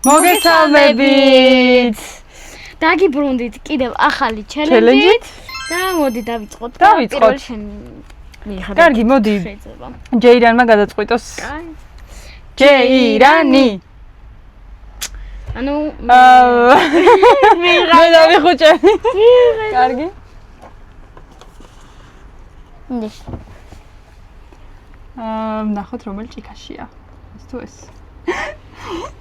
მოგესალმებით. დაგიბრუნდით კიდევ ახალი ჩელენჯით და მოდი დავიწყოთ. დავიწყოთ. კარგი, მოდი. ჯეირანმა გადაწყვიტოს. ჯეირანი. ანუ მე დავიხუჭე. კარგი. ნახოთ რომელი ჭიქაშია. ეს თუ ეს.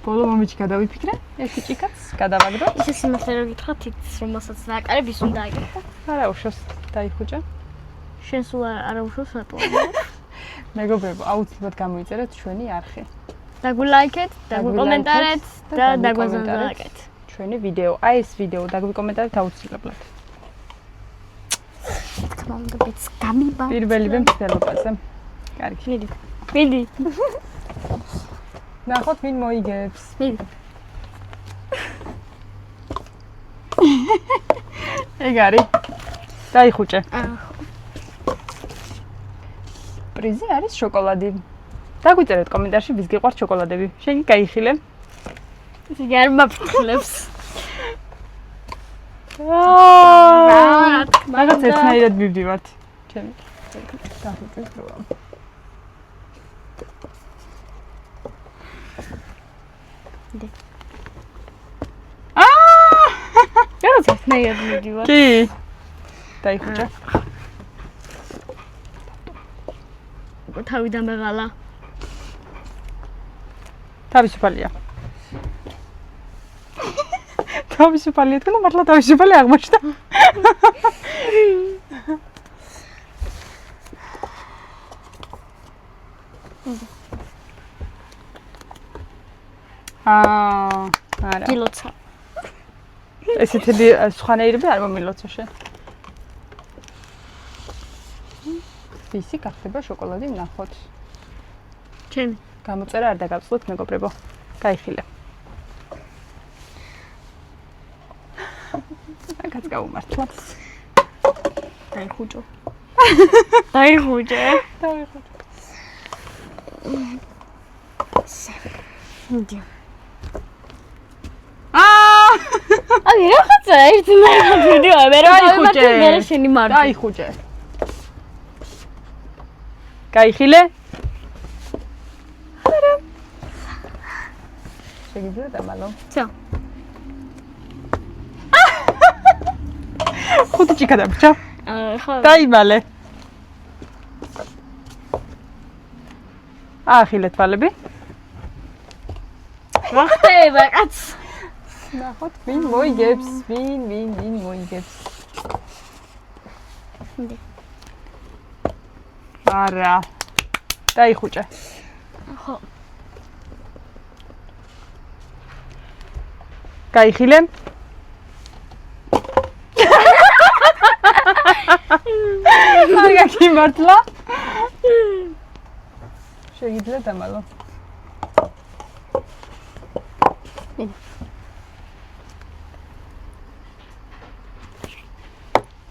ბოლო მომიჩი გადავიფიქრე, ერთი ჭიქაც გადავაგდო. ისე სიმართლე რომ გითხრათ, ის რომელსაც დააკარებს, უნდა აიგო. არა უშავს დაიხუჭე. შენ სულ არა უშავს რატო? მეგობრებო, აუცილებლად გამოიწერეთ ჩვენი არხი. დაგვილაიქეთ, დაგვიკომენტარეთ და დაგვაზარდაკეთ. ჩვენი ვიდეო, აი ეს ვიდეო დაგვიკომენტარეთ აუცილებლად. თქმა უნდა, ბიც გამიბა. პირველივე მცდელობაზე. კარგი. მიდი. ნახოთ ვინ მოიგებს. მიდი. ეგ არის. დაიხუჭე. პრიზი არის შოკოლადი. დაგვიწერეთ კომენტარში ვის გიყვართ შოკოლადები. შენ გაიხილე. ისე არ მაფრთხილებს. რაღაც ერთნაირად მივდივართ. ჩემი. დახუჭეს რა. რაღაც ერთნაირად მივდივართ. კი. დაიხუჭე. თავიდან მეღალა. თავისუფალია. თავისუფალია თქვენ მართლა თავისუფალი აღმოჩნდა. არა. გილოცა. ესეთი სხვანაირები არ მომილოცო შენ. ვისი გახდება შოკოლადი ვნახოთ. ჩემი. გამოწერა არ დაგავწლოთ მეგობრებო. გაიხილე. მაგაც გაუმართლა. დაიხუჭო. დაიხუჭე. დაიხუჭე. მიდია. აი რაღაცა ერთნაირად ვიდეო მე რა დაიხუჭე. მე შენი მარტო. დაიხუჭე. გაიხილე? არა. შეგიძლია დამალო. ცო. ხუთი ჭიქა დაგვრჩა. ხო. დაიმალე. აახილე თვალები. ვახტება კაც. ნახოთ ვინ მოიგებს, ვინ მოიგებს. არა. დაიხუჭე. ხო. გაიხილე? არ გაგიმართლა? შეგიძლია დამალო.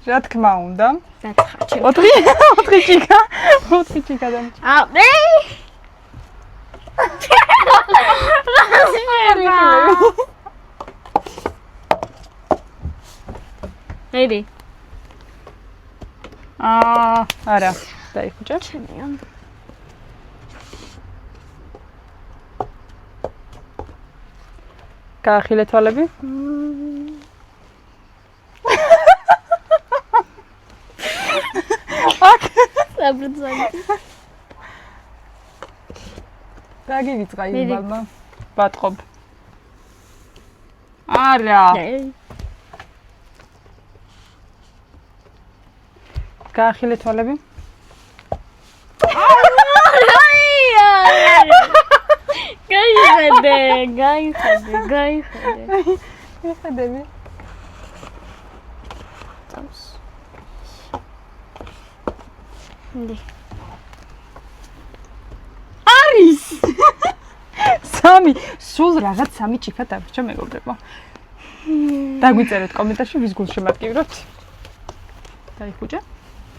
რა თქმა უნდა. დაცხაჩე. 4 ჭიქა დამჭი. მე. მედი. არა, დაიხუჭე. ჩემია. გაახილე თვალები? საბრწანი. დაგივიწყა იმბალმა. ბატყობ. არა. გაახილე თვალები? გაიხედე. მიხედები. წავს. ნდი. არის. სამი, სულ რაღაც სამი ჭიქა დაგვრჩა მეგობრებო. დაგვიწერეთ კომენტარში ვის გულს შემატკივროთ. დაიხუჭე.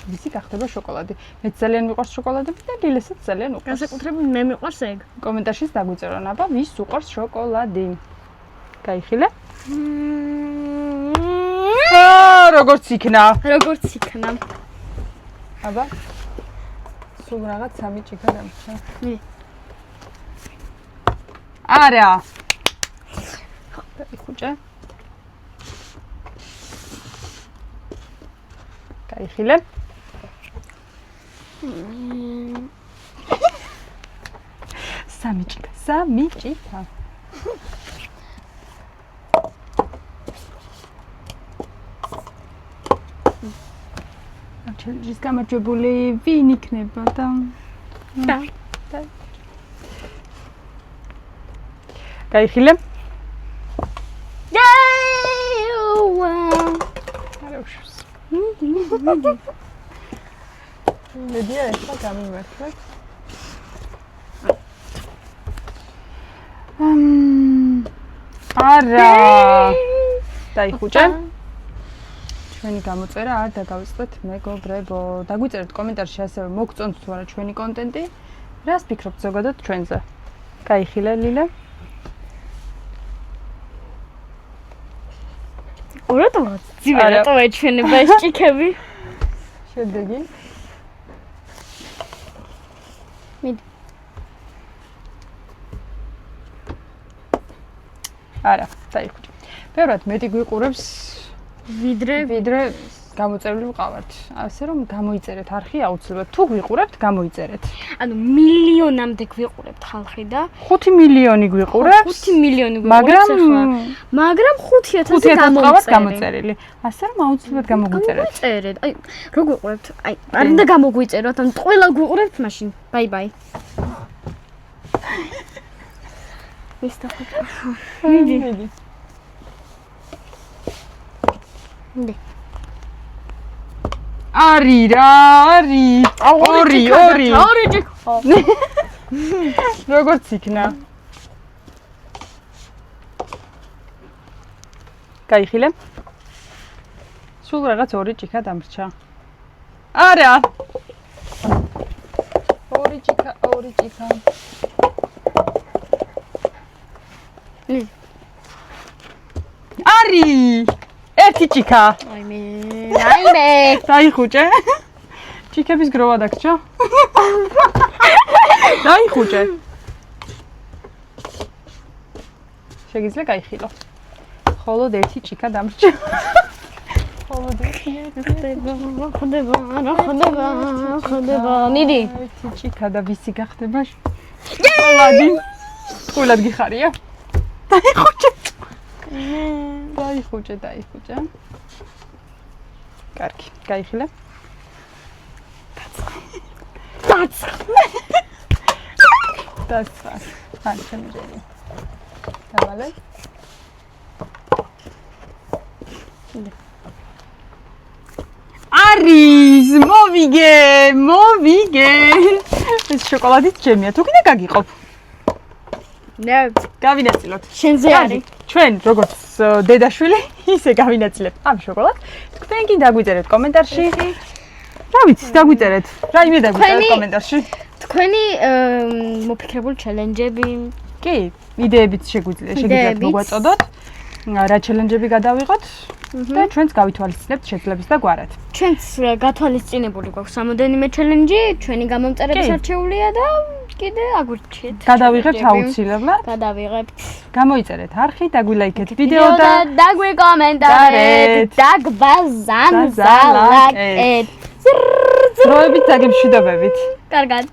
ვისი გახდება შოკოლადი. მე ძალიან მიყვარს შოკოლადები და დილესაც ძალიან უყვარს. განსაკუთრებით მე მიყვარს ეგ. კომენტარში დაგვიწერო, აბა ვის უყვარს შოკოლადი. გაიხილე. როგორც იქნა. როგორც იქნა. აბა. სულ რაღაც 3 ჭიქა დამრჩა. არა. ხუჭე. გაიხილე. სამი ჭიქა. ჩელენჯის გამარჯვებული ვინ იქნება და გაიხილე. მედია ახლა გამიმართლეთ. არა. დაიხუჭე. ჩვენი გამოწერა არ დაგავიწყდეთ მეგობრებო. დაგვიწერეთ კომენტარში ასევე მოგწონთ თუ არა ჩვენი კონტენტი. რას ფიქრობთ ზოგადად ჩვენზე? გაიხილე ლილე. ორადო ძივერატო ეჩვენება ეს ჭიქები. შედეგი. მიდი. არა, დაიხუჭე. ბევრად მეტი გვიყურებს ვიდრე გამოწერილი ვყავართ. ასე რომ გამოიწერეთ არხი აუცილებლად. თუ გვიყურებთ, გამოიწერეთ. ანუ მილიონამდე გვიყურებთ ხალხი და 5 მილიონი გვიყურებს. 5 მილიონი გვიყურებს ახლა. მაგრამ 5000 გამოწერილი. ასე რომ აუცილებლად გამოგვიწერეთ. გამოიწერეთ. აი, რო გვიყურებთ? აი, არ უნდა გამოგვიწეროთ, ან ყველა გვიყურებთ მაშინ. ბაი. მისტახუჭა. მიდი. არი რა, არი. ორი. როგორც იქნა. გაიხილე. სულ რაღაც 2 ჭიქა დამრჩა. არა. 2 ჭიქა. არი. 1 ჭიქა. აიმე. დაიხუჭე. ჭიქების გროვა დაგჭა. დაიხუჭე. შეგიძლია გაიხილო. მხოლოდ 1 ჭიქა დამრჩა. მხოლოდ 1 ხდება. მიდი. 1 ჭიქა და ვისი გახდება? შოკოლადი. ფულად გიხარია. დაიხუჭე. დაიხუჭე. კარგი, გაიხილე. დაცხა. ან შემიძლია. დავალე. არის, მოვიგე. ეს შოკოლადით ჯემია. თუ კიდე გაგიყოფ. ნე, გავინაწილოთ. შენზე არის. ჩვენ როგორც დედაშვილი, ისე გავინაწილებთ ამ შოკოლადს. თქვენ კი დაგვიწერეთ კომენტარში. რა ვიცი, დაგვიწერეთ. რაიმე დაგვიწერეთ კომენტარში. თქვენი მოფიქრებული ჩელენჯები. კი, იდეებიც შეგიძლიათ მოგვაწოდოთ. რა ჩელენჯები გადავიღოთ და ჩვენც გავითვალისწინებთ შეძლებს და გვარად. ჩვენც გათვალისწინებული გვაქვს რამოდენიმე ჩელენჯი, ჩვენი გამომწერების არჩეულია და კიდე აგვირჩიეთ. გადავიღებთ აუცილებლად. გადავიღებთ. გამოიწერეთ არხი, დაგვილაიქეთ ვიდეო და დაგვიკომენტარეთ, დაგვაზამზალაკეთ. დროებით დაგემშვიდობებით. კარგად.